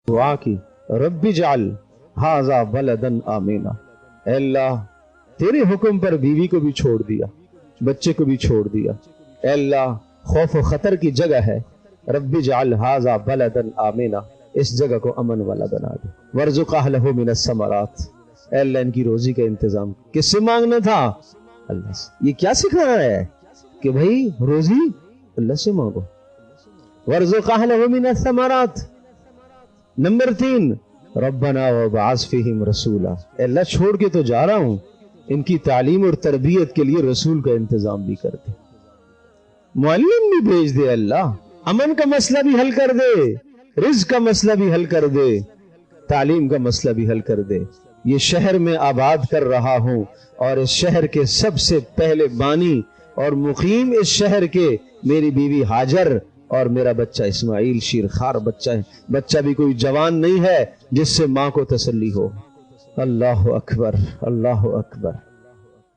دعا کی رب اجعل ھذا بلدا آمنا، اے اللہ تیرے حکم پر بیوی کو بھی چھوڑ دیا، بچے کو بھی چھوڑ دیا، اے اللہ خوف و خطر کی جگہ ہے، رب اجعل ھذا بلدا آمنا، اس جگہ کو امن والا بنا دے، وارزق اہلہ من الثمرات، اے اللہ ان کی روزی کا انتظام۔ کس سے مانگنا تھا؟ اللہ سے۔ یہ کیا سکھا رہا ہے کہ بھائی روزی اللہ سے مانگو، وارزق اہلہ من الثمرات۔ نمبر 3 ربنا وابعث فیہم رسولا، اے اللہ چھوڑ کے تو جا رہا ہوں، ان کی تعلیم اور تربیت کے لیے رسول کا انتظام بھی کر دے، معلم بھی بھیج دے، اللہ امن کا مسئلہ بھی حل کر دے، رزق کا مسئلہ بھی حل کر دے، تعلیم کا مسئلہ بھی حل کر دے۔ یہ شہر میں آباد کر رہا ہوں اور اس شہر کے سب سے پہلے بانی اور مقیم اس شہر کے میری بیوی ہاجر اور میرا بچہ اسماعیل، شیرخوار بچہ ہے، بچہ بھی کوئی جوان نہیں ہے جس سے ماں کو تسلی ہو۔ اللہ اکبر، اللہ اکبر۔